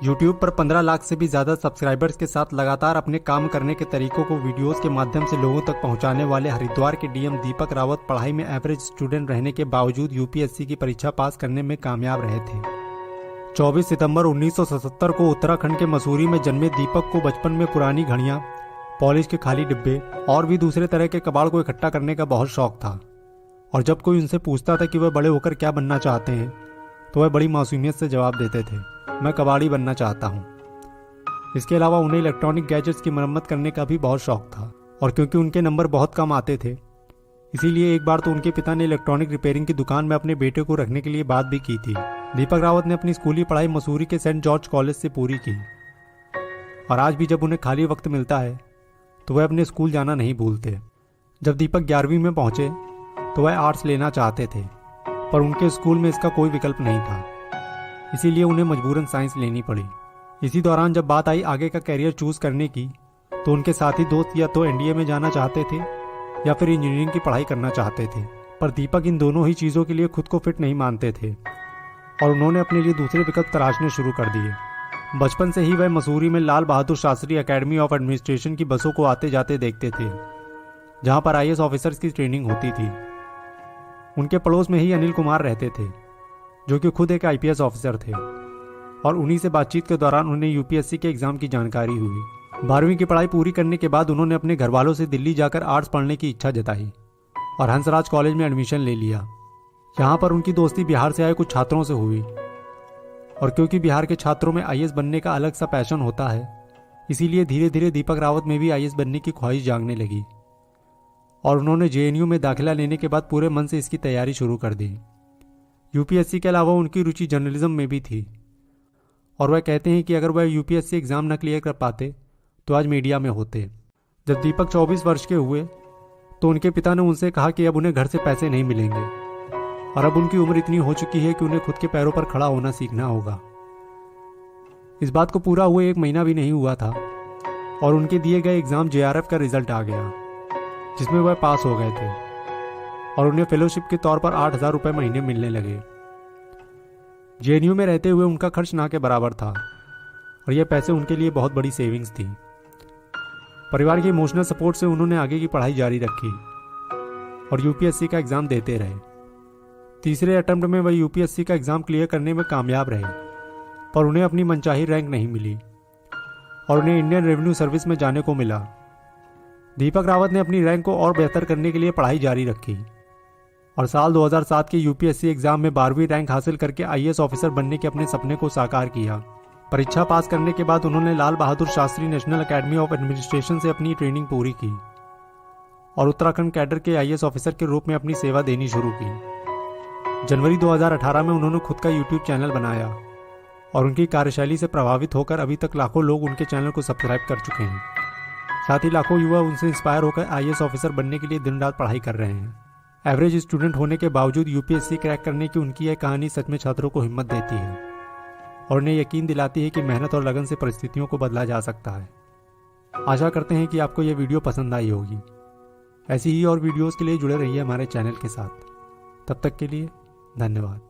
YouTube पर 15 लाख से भी ज़्यादा सब्सक्राइबर्स के साथ लगातार अपने काम करने के तरीकों को वीडियोस के माध्यम से लोगों तक पहुंचाने वाले हरिद्वार के डीएम दीपक रावत पढ़ाई में एवरेज स्टूडेंट रहने के बावजूद यूपीएससी की परीक्षा पास करने में कामयाब रहे थे। 24 सितंबर 1977 को उत्तराखंड के मसूरी में जन्मे दीपक को बचपन में पुरानी घड़ियां, पॉलिश के खाली डिब्बे और भी दूसरे तरह के कबाड़ को इकट्ठा करने का बहुत शौक था। और जब कोई उनसे पूछता था कि वह बड़े होकर क्या बनना चाहते हैं तो वह बड़ी मासूमियत से जवाब देते थे, मैं कबाड़ी बनना चाहता हूँ। इसके अलावा उन्हें इलेक्ट्रॉनिक गैजेट्स की मरम्मत करने का भी बहुत शौक था और क्योंकि उनके नंबर बहुत कम आते थे इसीलिए एक बार तो उनके पिता ने इलेक्ट्रॉनिक रिपेयरिंग की दुकान में अपने बेटे को रखने के लिए बात भी की थी। दीपक रावत ने अपनी स्कूली पढ़ाई मसूरी के सेंट जॉर्ज कॉलेज से पूरी की और आज भी जब उन्हें खाली वक्त मिलता है तो वह अपने स्कूल जाना नहीं भूलते। जब दीपक 11वीं में पहुंचे तो वह आर्ट्स लेना चाहते थे पर उनके स्कूल में इसका कोई विकल्प नहीं था, इसीलिए उन्हें मजबूरन साइंस लेनी पड़ी। इसी दौरान जब बात आई आगे का कैरियर चूज करने की तो उनके साथी दोस्त या तो एनडीए में जाना चाहते थे या फिर इंजीनियरिंग की पढ़ाई करना चाहते थे, पर दीपक इन दोनों ही चीज़ों के लिए खुद को फिट नहीं मानते थे और उन्होंने अपने लिए दूसरे विकल्प तलाशने शुरू कर दिए। बचपन से ही वह मसूरी में लाल Bahadur Shastri academy of administration की बसों को आते जाते देखते थे जहां पर आईएएस ऑफिसर्स की ट्रेनिंग होती थी। उनके पड़ोस में ही अनिल कुमार रहते थे जो कि खुद एक आईपीएस ऑफिसर थे और उन्हीं से बातचीत के दौरान उन्हें यूपीएससी के एग्जाम की जानकारी हुई। 12वीं की पढ़ाई पूरी करने के बाद उन्होंने अपने घर वालों से दिल्ली जाकर आर्ट्स पढ़ने की इच्छा जताई और हंसराज कॉलेज में एडमिशन ले लिया। यहाँ पर उनकी दोस्ती बिहार से आए कुछ छात्रों से हुई और क्योंकि बिहार के छात्रों में आईएएस बनने का अलग सा पैशन होता है इसीलिए धीरे धीरे दीपक रावत में भी आईएएस बनने की ख्वाहिश जागने लगी और उन्होंने जेएनयू में दाखिला लेने के बाद पूरे मन से इसकी तैयारी शुरू कर दी। यूपीएससी के अलावा उनकी रुचि जर्नलिज्म में भी थी और वह कहते हैं कि अगर वह यूपीएससी एग्ज़ाम न क्लियर कर पाते तो आज मीडिया में होते। जब दीपक 24 वर्ष के हुए तो उनके पिता ने उनसे कहा कि अब उन्हें घर से पैसे नहीं मिलेंगे और अब उनकी उम्र इतनी हो चुकी है कि उन्हें खुद के पैरों पर खड़ा होना सीखना होगा। इस बात को पूरा हुए 1 महीना भी नहीं हुआ था और उनके दिए गए एग्ज़ाम जेआरएफ का रिजल्ट आ गया जिसमें वह पास हो गए थे और उन्हें फेलोशिप के तौर पर 8,000 रुपये महीने मिलने लगे। जेएनयू में रहते हुए उनका खर्च ना के बराबर था और यह पैसे उनके लिए बहुत बड़ी सेविंग्स थी। परिवार के इमोशनल सपोर्ट से उन्होंने आगे की पढ़ाई जारी रखी और यूपीएससी का एग्ज़ाम देते रहे। तीसरे अटेम्प्ट में वह यूपीएससी का एग्ज़ाम क्लियर करने में कामयाब रहे पर उन्हें अपनी मनचाही रैंक नहीं मिली और उन्हें इंडियन रेवेन्यू सर्विस में जाने को मिला। दीपक रावत ने अपनी रैंक को और बेहतर करने के लिए पढ़ाई जारी रखी और साल 2007 के यूपीएससी एग्जाम में 12वीं रैंक हासिल करके आईएएस ऑफिसर बनने के अपने सपने को साकार किया। परीक्षा पास करने के बाद उन्होंने Lal Bahadur Shastri National Academy of Administration से अपनी ट्रेनिंग पूरी की और उत्तराखंड कैडर के आईएएस ऑफिसर के रूप में अपनी सेवा देनी शुरू की। जनवरी 2018 में उन्होंने खुद का यूट्यूब चैनल बनाया और उनकी कार्यशैली से प्रभावित होकर अभी तक लाखों लोग उनके चैनल को सब्सक्राइब कर चुके हैं। साथ ही लाखों युवा उनसे इंस्पायर होकर आईएएस ऑफिसर बनने के लिए दिन रात पढ़ाई कर रहे हैं। एवरेज स्टूडेंट होने के बावजूद यूपीएससी क्रैक करने की उनकी यह कहानी सच में छात्रों को हिम्मत देती है और उन्हें यकीन दिलाती है कि मेहनत और लगन से परिस्थितियों को बदला जा सकता है। आशा करते हैं कि आपको यह वीडियो पसंद आई होगी। ऐसी ही और वीडियोस के लिए जुड़े रहिए हमारे चैनल के साथ। तब तक के लिए धन्यवाद।